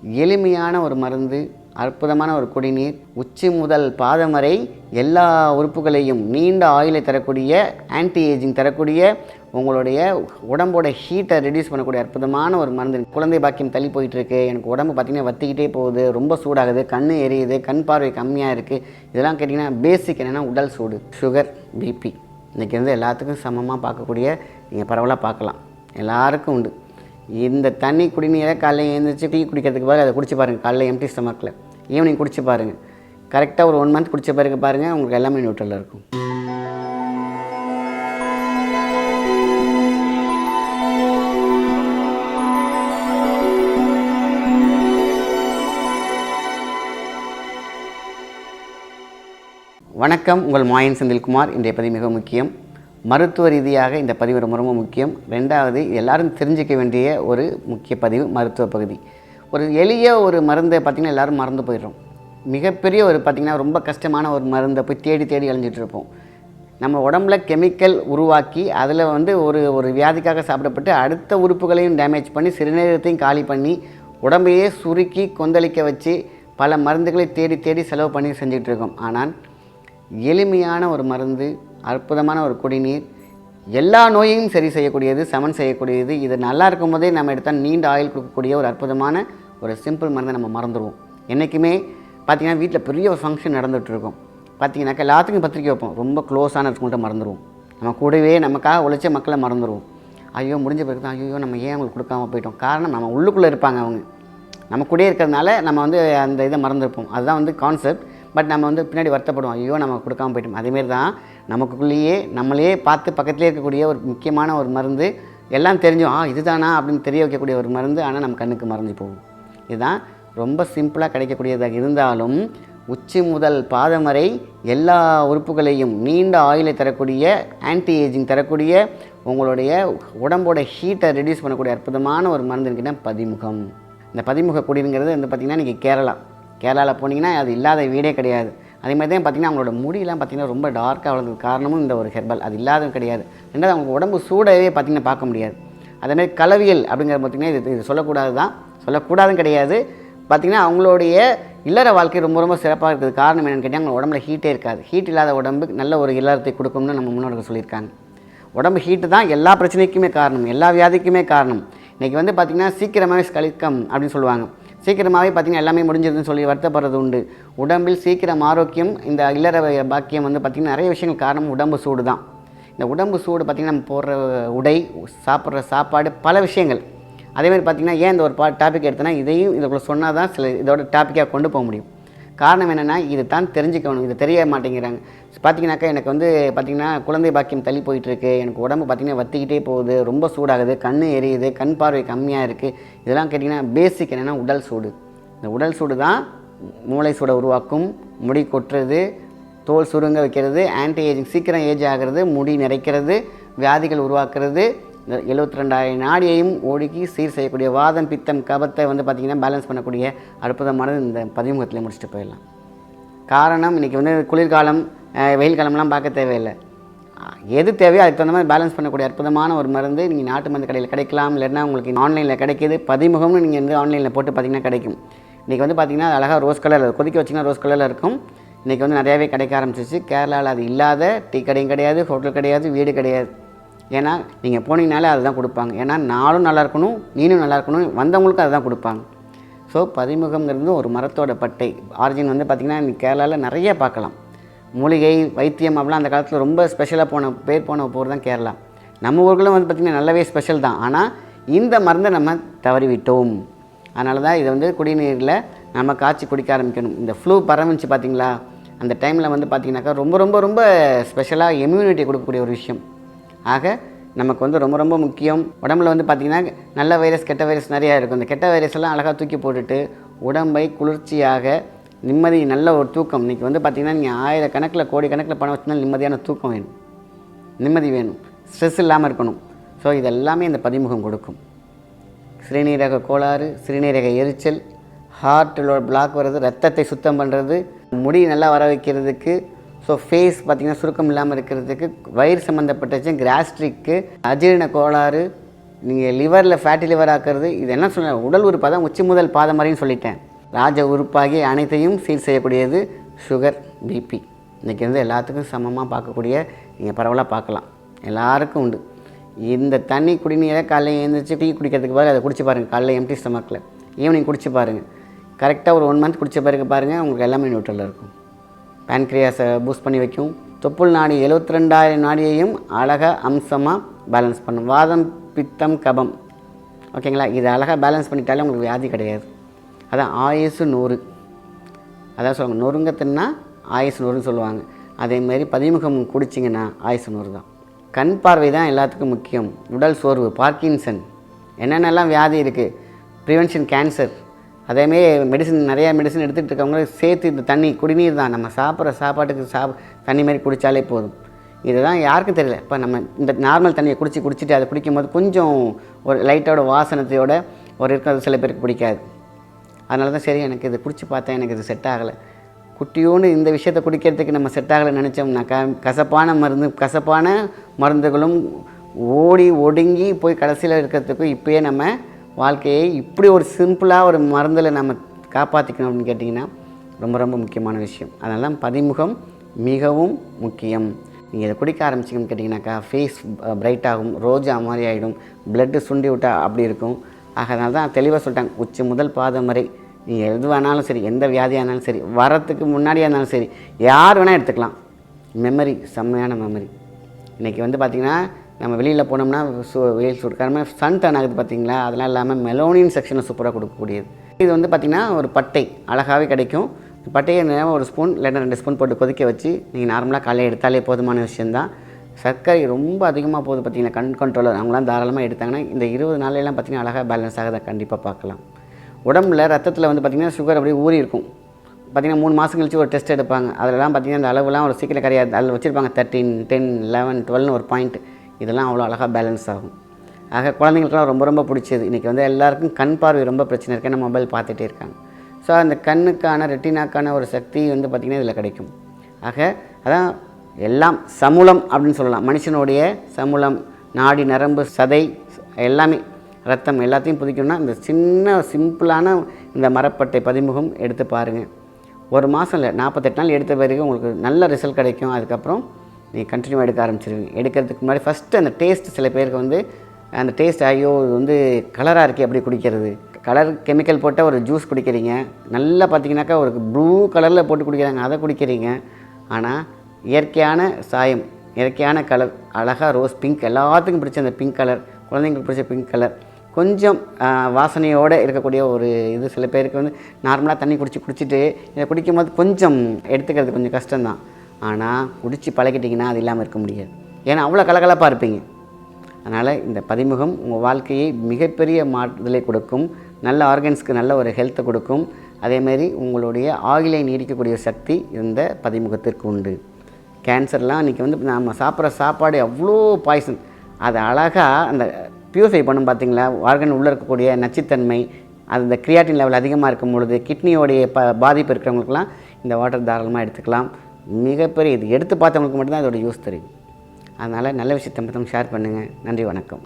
எளிமையான ஒரு மருந்து, அற்புதமான ஒரு குடிநீர், உச்சி முதல் பாதம் வரை எல்லா உறுப்புகளையும் நீண்ட ஆயுளை தரக்கூடிய, ஆன்டி ஏஜிங் தரக்கூடிய, உங்களுடைய உடம்போட ஹீட்டை ரெடியூஸ் பண்ணக்கூடிய அற்புதமான ஒரு மருந்து. குழந்தை பாக்கியம் தள்ளி போயிட்டுருக்கு, எனக்கு உடம்பு பார்த்திங்கன்னா வத்திக்கிட்டே போகுது, ரொம்ப சூடாகுது, கண் எரியுது, கண் பார்வை கம்மியாக இருக்குது, இதெல்லாம் கேட்டிங்கன்னா பேசிக் என்னென்னா உடல் சூடு, சுகர், பிபி இன்றைக்கி வந்து எல்லாத்துக்கும் சமமாக பார்க்கக்கூடிய, நீங்கள் பரவலாக பார்க்கலாம், எல்லாருக்கும் உண்டு. இந்த தண்ணி குடிநீரை காலையில் எழுந்திரிச்சு டீ குடிக்கிறதுக்கு பதில் அதை குடிச்சு பாருங்கள். காலையில் எம்டி ஸ்டமக்கில் ஈவினிங் குடிச்சு பாருங்கள். கரெக்டாக ஒரு 1 மந்த் குடித்த பிறகு பாருங்கள், உங்களுக்கு எல்லாமே நியூட்ரலில் இருக்கும். வணக்கம், உங்கள் மாயன் செந்தில்குமார். இன்றைய பதிவு மிக முக்கியம். மருத்துவ ரீதியாக இந்த பதிவு ரொம்ப ரொம்ப முக்கியம். ரெண்டாவது, எல்லாரும் தெரிஞ்சிக்க வேண்டிய ஒரு முக்கிய பதிவு, மருத்துவ பகுதி. ஒரு எளிய ஒரு மருந்தை பார்த்திங்கன்னா எல்லோரும் மறந்து போயிடுறோம். மிகப்பெரிய ஒரு பார்த்திங்கன்னா ரொம்ப கஷ்டமான ஒரு மருந்தை போய் தேடி தேடி அழிஞ்சிட்ருப்போம். நம்ம உடம்புல கெமிக்கல் உருவாக்கி அதில் வந்து ஒரு வியாதிக்காக சாப்பிடப்பட்டு அடுத்த உறுப்புகளையும் டேமேஜ் பண்ணி சிறுநீரகத்தையும் காலி பண்ணி உடம்பையே சுருக்கி கொந்தளிக்க வச்சு பல மருந்துகளை தேடி தேடி செலவு பண்ணி செஞ்சிட்ருக்கோம். ஆனால் எளிமையான ஒரு மருந்து, அற்புதமான ஒரு குடிநீர், எல்லா நோயையும் சரி செய்யக்கூடியது, சமன் செய்யக்கூடியது. இது நல்லா இருக்கும் போதே நம்ம எடுத்தால் நீண்ட ஆயுள் கொடுக்கக்கூடிய ஒரு அற்புதமான ஒரு சிம்பிள் மருந்தை நம்ம மறந்துடுவோம். என்றைக்குமே பார்த்திங்கன்னா வீட்டில் பெரிய ஒரு ஃபங்க்ஷன் நடந்துகிட்ருக்கோம், பார்த்திங்கனாக்கா எல்லாத்துக்கும் பத்திரிக்கை வைப்போம், ரொம்ப க்ளோஸான இருக்கவங்கள்ட்ட மறந்துடுவோம். நம்ம கூடவே நமக்காக உழைச்ச மக்களை மறந்துடுவோம். ஐயோ முடிஞ்ச பிறகு தான் ஐயோ நம்ம ஏன் அவங்களுக்கு கொடுக்காம போயிட்டோம். காரணம், நம்ம உள்ளுக்குள்ளே இருப்பாங்க, அவங்க நம்ம கூடயே இருக்கிறதுனால நம்ம வந்து அந்த இதை மறந்துருப்போம். அதுதான் வந்து கான்செப்ட். பட் நம்ம வந்து பின்னாடி வருத்தப்படுவோம், ஐயோ நம்ம கொடுக்காமல் போயிட்டோம். அதேமாரி தான் நமக்குள்ளேயே நம்மளையே பார்த்து பக்கத்துலேயே இருக்கக்கூடிய ஒரு முக்கியமான ஒரு மருந்து, எல்லாம் தெரிஞ்சோம் இதுதானா அப்படின்னு தெரிய வைக்கக்கூடிய ஒரு மருந்து. ஆனால் நம்ம கண்ணுக்கு மறைஞ்சு போகும். இதுதான் ரொம்ப சிம்பிளாக கிடைக்கக்கூடியதாக இருந்தாலும் உச்சி முதல் பாதம் வரை எல்லா உறுப்புகளையும் நீண்ட ஆயுளை தரக்கூடிய, ஆன்டி ஏஜிங் தரக்கூடிய, உங்களுடைய உடம்போட ஹீட்டை ரெடியூஸ் பண்ணக்கூடிய அற்புதமான ஒரு மருந்து இருக்குன்னா பதிமுகம். இந்த பதிமுக குடிங்கிறது வந்து பார்த்திங்கன்னா நீங்கள் கேரளாவில் போனீங்கன்னா அது இல்லாத வீடே கிடையாது. அதே மாதிரி தான் பார்த்திங்கன்னா அவங்களோட முடியெல்லாம் பார்த்திங்கன்னா ரொம்ப டார்க்காக வளர்ந்தது காரணமும் இந்த ஒரு ஹெர்பல். அது இல்லாதது கிடையாது. ரெண்டாவது, அவங்க உடம்பு சூடவே பார்த்திங்கன்னா பார்க்க முடியாது. அதேமாதிரி கலவியல் அப்படிங்கிற பார்த்திங்கன்னா இது சொல்லக்கூடாதுன்னு கிடையாது. பார்த்திங்கன்னா அவங்களுடைய இல்லற வாழ்க்கை ரொம்ப ரொம்ப சிறப்பாக இருக்குது. காரணம் என்னென்னு கேட்டால் அவங்க உடம்புல ஹீட்டே இருக்காது. ஹீட் இல்லாத உடம்பு நல்ல ஒரு இல்லறத்தை கொடுக்கும்னு நம்ம முன்னோர்கள் சொல்லியிருக்காங்க. உடம்பு ஹீட்டு தான் எல்லா பிரச்சனைக்குமே காரணம், எல்லா வியாதிக்குமே காரணம். இன்றைக்கி வந்து பார்த்திங்கன்னா சீக்கிரமாகவே கழிக்கம் அப்படின்னு சொல்லுவாங்க. சீக்கிரமாகவே பார்த்திங்கன்னா எல்லாமே முடிஞ்சதுன்னு சொல்லி வருத்தப்படுறது உண்டு. உடம்பில் சீக்கிரம் ஆரோக்கியம், இந்த இல்லற பாக்கியம் வந்து பார்த்திங்கன்னா நிறைய விஷயங்கள் காரணம் உடம்பு சூடு தான். இந்த உடம்பு சூடு பார்த்திங்கன்னா நம்ம போடுற உடை, சாப்பிட்ற சாப்பாடு, பல விஷயங்கள். அதேமாதிரி பார்த்திங்கன்னா ஏன் இந்த ஒரு டாபிக் எடுத்தோன்னா இதையும் இதுக்குள்ள சொன்னால் தான் சில இதோட டாப்பிக்காக கொண்டு போக முடியும். காரணம் என்னென்னா இது தான் தெரிஞ்சுக்கணும், இது தெரிய மாட்டேங்கிறாங்க. பார்த்திங்கனாக்கா எனக்கு வந்து பார்த்திங்கன்னா குழந்தை பாக்கியம் தள்ளி போயிட்டுருக்கு, எனக்கு உடம்பு பார்த்திங்கன்னா வத்திக்கிட்டே போகுது, ரொம்ப சூடாகுது, கண் எரியுது, கண் பார்வை கம்மியாக இருக்குது, இதெல்லாம் கேட்டிங்கன்னா பேசிக் என்னென்னா உடல் சூடு. இந்த உடல் சூடு தான் மூளை சூடை உருவாக்கும், முடி கொட்டுறது, தோல் சுருங்க வைக்கிறது, ஆன்டி ஏஜிங் சீக்கிரம் ஏஜ் ஆகிறது, முடி நிறைக்கிறது, வியாதிகள் உருவாக்குறது, 72,000 நாடியையும் ஒடுக்கி சீர் செய்யக்கூடிய வாதம், பித்தம், கபத்தை வந்து பார்த்திங்கன்னா பேலன்ஸ் பண்ணக்கூடிய அற்புதமானது இந்த பதிமுகத்தில் முடிச்சுட்டு போயிடலாம். காரணம், இன்றைக்கி வந்து குளிர்காலம், வெயில் காலம்லாம் பார்க்க தேவையில்லை. எது தேவையோ அதுக்கு தகுந்த மாதிரி பேலன்ஸ் பண்ணக்கூடிய அற்புதமான ஒரு மருந்து நீங்கள் நாட்டு மருந்து கடையில் கிடைக்கலாம். இல்லைன்னா உங்களுக்கு ஆன்லைனில் கிடைக்கிது. பதிமுகம்னு நீங்கள் வந்து ஆன்லைனில் போட்டு பார்த்திங்கன்னா கிடைக்கும். இன்றைக்கி வந்து பார்த்திங்கன்னா அழகாக ரோஸ் கலரில் கொதிக்க வச்சிங்கன்னா ரோஸ் கலரில் இருக்கும். இன்றைக்கி வந்து நிறையாவே கிடைக்க ஆரம்பிச்சிச்சு. கேரளாவில் அது இல்லாத டீ கடையும் கிடையாது, ஹோட்டல் கிடையாது, வீடு கிடையாது. ஏன்னா நீங்கள் போனீங்கனாலே அதுதான் கொடுப்பாங்க. ஏன்னா நானும் நல்லா இருக்கணும், நீனும் நல்லா இருக்கணும், வந்தவங்களுக்கும் அதுதான் கொடுப்பாங்க. ஸோ பதிமுகம்ங்கிறது ஒரு மரத்தோட பட்டை. ஆரிஜின் வந்து பார்த்திங்கன்னா நீங்கள் கேரளாவில் நிறைய பார்க்கலாம். மூலிகை வைத்தியம் அப்படிலாம் அந்த காலத்தில் ரொம்ப ஸ்பெஷலாக போன ஊர் தான் கேரளா. நம்ம ஊர்களும் வந்து பார்த்திங்கன்னா நல்லாவே ஸ்பெஷல் தான். ஆனால் இந்த மருந்தை நம்ம தவறிவிட்டோம். அதனால தான் இதை வந்து குடிநீரில் நம்ம காய்ச்சி குடிக்க ஆரம்பிக்கணும். இந்த ஃப்ளூ பரவிச்சு பார்த்திங்களா, அந்த டைமில் வந்து பார்த்திங்கனாக்கா ரொம்ப ரொம்ப ரொம்ப ஸ்பெஷலாக இம்யூனிட்டி கொடுக்கக்கூடிய ஒரு விஷயம். ஆக நமக்கு வந்து ரொம்ப ரொம்ப முக்கியம். உடம்புல வந்து பார்த்திங்கன்னா நல்ல வைரஸ், கெட்ட வைரஸ் நிறையா இருக்கும். இந்த கெட்ட வைரஸ் எல்லாம் அழகாக தூக்கி போட்டுட்டு உடம்பை குளிர்ச்சியாக நிம்மதி, நல்ல ஒரு தூக்கம். இன்றைக்கி வந்து பார்த்திங்கன்னா நீங்கள் ஆயிரக்கணக்கில் கோடிக்கணக்கில் பணம் வச்சுருந்தாலும் நிம்மதியான தூக்கம் வேணும், நிம்மதி வேணும், ஸ்ட்ரெஸ் இல்லாமல் இருக்கணும். ஸோ இதெல்லாமே இந்த பதிமுகம் கொடுக்கும். சிறுநீரக கோளாறு, சிறுநீரக எரிச்சல், ஹார்ட்டில் பிளாக் வர்றது, ரத்தத்தை சுத்தம் பண்ணுறது, முடி நல்லா வர வைக்கிறதுக்கு, ஸோ ஃபேஸ் பார்த்திங்கன்னா சுருக்கம் இல்லாமல் இருக்கிறதுக்கு, வயிறு சம்மந்தப்பட்ட கிராஸ்ட்ரிக்கு, அஜீரண கோளாறு, நீங்கள் லிவரில் ஃபேட்டி லிவர் ஆக்கிறது இது என்ன சொல்ல உடல் உறுப்பாக தான் உச்சி முதல் பாதம் வரையும் சொல்லிட்டேன். ராஜ உறுப்பாகி அனைத்தையும் சீர் செய்யக்கூடியது சுகர், பிபி. இன்றைக்கி வந்து எல்லாத்துக்கும் சமமாக பார்க்கக்கூடிய நீங்கள் பரவலாக பார்க்கலாம், எல்லாருக்கும் உண்டு. இந்த தண்ணி குடிநீரை காலையில் எழுந்திரிச்சு டீ குடிக்கிறதுக்கு பதில் அதை குடிச்சு பாருங்கள். காலையில் எம்டி ஸ்டமக்கில் ஈவினிங் குடிச்சு பாருங்கள். கரெக்டாக ஒரு 1 மந்த் குடித்த பிறகு பாருங்கள், உங்களுக்கு எல்லாமே நியூட்ரலில் இருக்கும். பேன்க்ரியாஸை பூஸ்ட் பண்ணி வைக்கும். தொப்புள் நாடி 72,000 நாடியையும் அழகாக அம்சமாக பேலன்ஸ் பண்ணும். வாதம், பித்தம், கபம், ஓகேங்களா, இதை அழகாக பேலன்ஸ் பண்ணிட்டாலே உங்களுக்கு வியாதி கிடையாது. அதான் ஆயுசு 100. அதான் சொல்லுவாங்க, நொறுங்க தின்னா ஆயுசு 100ன்னு சொல்லுவாங்க. அதேமாரி பதிமுகம் குடிச்சிங்கன்னா ஆயுசு 100 தான். கண் பார்வை தான் எல்லாத்துக்கும் முக்கியம். உடல் சோர்வு, பார்க்கின்சன், என்னென்னலாம் வியாதி இருக்குது, ப்ரிவென்ஷன் கேன்சர், அதேமாரி மெடிசன் நிறையா மெடிசன் எடுத்துகிட்டு இருக்கவங்களுக்கு சேர்த்து இந்த தண்ணி குடிநீர் தான். நம்ம சாப்பிட்ற சாப்பாட்டுக்கு தண்ணி மாதிரி குடித்தாலே போதும். இதுதான் யாருக்கும் தெரியல. இப்போ நம்ம இந்த நார்மல் தண்ணியை குடிச்சிட்டு அதை குடிக்கும்போது கொஞ்சம் ஒரு லைட்டோட வாசனத்தையோட ஒரு இருக்கிறது சில பேருக்கு பிடிக்காது. அதனால தான் சரி எனக்கு இது குடிச்சு பார்த்தேன், எனக்கு இது செட் ஆகலை. குட்டியோன்னு இந்த விஷயத்தை குடிக்கிறதுக்கு நம்ம செட் ஆகலை நினச்சோம்னாக்கா கசப்பான மருந்துகளும் ஓடி ஒடுங்கி போய் கடைசியில் இருக்கிறதுக்கும் இப்போயே நம்ம வாழ்க்கையை இப்படி ஒரு சிம்பிளாக ஒரு மருந்தில் நம்ம காப்பாற்றிக்கணும் அப்படின்னு கேட்டிங்கன்னா ரொம்ப ரொம்ப முக்கியமான விஷயம். அதனால தான் பதிமுகம் மிகவும் முக்கியம். நீங்கள் இதை குடிக்க ஆரம்பிச்சிங்கன்னு கேட்டிங்கனாக்கா ஃபேஸ் பிரைட் ஆகும், ரோஜா மாதிரி ஆகிடும், பிளட்டு சுண்டி விட்டால் அப்படி இருக்கும். அதனால தான் தெளிவாக சொல்லிட்டாங்க, உச்சி முதல் பாதம் வரை நீங்கள் எது வேணாலும் சரி, எந்த வியாதியாக இருந்தாலும் சரி, வரத்துக்கு முன்னாடியாக இருந்தாலும் சரி, யார் வேணால் எடுத்துக்கலாம். மெமரி, செம்மையான மெமரி. இன்றைக்கி வந்து பார்த்திங்கன்னா நம்ம வெளியில் போனோம்னா வெயில் சுடுக்காரமாக சன் டர்ன் ஆகுது பார்த்திங்களா, அதெல்லாம் இல்லாமல் மெலோனின் செக்ஷனை சூப்பராக கொடுக்கக்கூடியது. இது வந்து பார்த்திங்கன்னா ஒரு பட்டை அழகாகவே கிடைக்கும். பட்டையை ஒரு ஸ்பூன் இல்லைன்னா 2 ஸ்பூன் போட்டு கொதிக்க வச்சு நீங்கள் நார்மலாக காலையில் எடுத்தாலே போதுமான விஷயந்தான். சர்க்கரை ரொம்ப அதிகமாக போகுது பார்த்திங்கன்னா, கண் கண்ட்ரோலர் அவங்களாம் தாராளமாக எடுத்தாங்கன்னா இந்த 20 நாளையெல்லாம் பார்த்திங்கன்னா அழகாக பேலன்ஸ் ஆகதை கண்டிப்பாக பார்க்கலாம். உடம்புல ரத்தத்தில் வந்து பார்த்திங்கன்னா சுகர் அப்படியே ஊறி இருக்கும். பார்த்திங்கன்னா 3 மாதம் கழிச்சு ஒரு டெஸ்ட் எடுப்பாங்க. அதிலலாம் பார்த்திங்கன்னா அந்த அளவுலாம் ஒரு சீக்கிரம் கரையாது. அதில் வச்சுருப்பாங்க 13, 10, 11, 12 ஒரு பாயிண்ட். இதெல்லாம் அவ்வளோ அழகாக பேலன்ஸ் ஆகும். ஆக குழந்தைங்களுக்குலாம் ரொம்ப ரொம்ப பிடிச்சது. இன்றைக்கி வந்து எல்லாருக்கும் கண் பார்வை ரொம்ப பிரச்சனை இருக்குது, ஏன்னா மொபைல் பார்த்துட்டே இருக்காங்க. ஸோ அந்த கண்ணுக்கான ரெட்டினாக்கான ஒரு சக்தி வந்து பார்த்திங்கன்னா இதில் கிடைக்கும். ஆக அதான் எல்லாம் சமூலம் அப்படின்னு சொல்லலாம். மனுஷனுடைய சமூலம், நாடி, நரம்பு, சதை, எல்லாமே ரத்தம் எல்லாத்தையும் புதிக்கணும்னா இந்த சின்ன சிம்பிளான இந்த மரப்பட்டை பதிமுகம் எடுத்து பாருங்கள். 1 மாதம் இல்லை, 48 நாள் எடுத்த பிறகு உங்களுக்கு நல்ல ரிசல்ட் கிடைக்கும். அதுக்கப்புறம் நீங்கள் கண்டினியூ எடுக்க ஆரம்பிச்சிருவீங்க. எடுக்கிறதுக்கு முன்னாடி ஃபஸ்ட்டு அந்த டேஸ்ட், சில பேருக்கு வந்து அந்த டேஸ்ட் ஐயோ இது வந்து கலராக இருக்கே எப்படி குடிக்கிறது, கலர் கெமிக்கல் போட்ட ஒரு ஜூஸ் குடிக்கிறீங்க, நல்லா பார்த்தீங்கன்னாக்கா ஒரு ப்ளூ கலரில் போட்டு குடிக்கிறாங்க, அதை குடிக்கிறீங்க. ஆனால் இயற்கையான சாயம், இயற்கையான கலர், அழகாக ரோஸ் பிங்க், எல்லாத்துக்கும் பிடிச்ச அந்த பிங்க் கலர், குழந்தைங்களுக்கு பிடிச்ச பிங்க் கலர், கொஞ்சம் வாசனையோடு இருக்கக்கூடிய ஒரு இது. சில பேருக்கு வந்து நார்மலாக தண்ணி குடிச்சிட்டு இதை குடிக்கும்போது கொஞ்சம் எடுத்துக்கிறது கொஞ்சம் கஷ்டம்தான். ஆனால் குடித்து பழகிட்டிங்கன்னா அது இல்லாமல் இருக்க முடியாது. ஏன்னா அவ்வளோ கலகலப்பாக இருப்பீங்க. அதனால் இந்த பதிமுகம் உங்கள் வாழ்க்கையை மிகப்பெரிய மாறுதலை கொடுக்கும். நல்ல ஆர்கன்ஸ்க்கு நல்ல ஒரு ஹெல்த்தை கொடுக்கும். அதேமாரி உங்களுடைய ஆயுளை நீடிக்கக்கூடிய சக்தி இந்த பதிமுகத்திற்கு உண்டு. கேன்சர்லாம் இன்றைக்கி வந்து நம்ம சாப்பிட்ற சாப்பாடு அவ்வளோ பாய்சன், அதை அழகாக அந்த ப்யூரிஃபை பண்ணும் பார்த்திங்களா. ஆர்கன் உள்ளே இருக்கக்கூடிய நச்சுத்தன்மை, அது இந்த கிரியாட்டின் லெவல் அதிகமாக இருக்கும் பொழுது கிட்னியோடைய பாதிப்பு இருக்கிறவங்களுக்குலாம் இந்த வாட்டர் தாராளமாக எடுத்துக்கலாம். மிகப்பெரிய இது எடுத்து பார்த்தவங்களுக்கு மட்டும்தான் இதோட யூஸ் தெரியும். அதனால் நல்ல விஷயத்தை மட்டும் ஷேர் பண்ணுங்கள். நன்றி, வணக்கம்.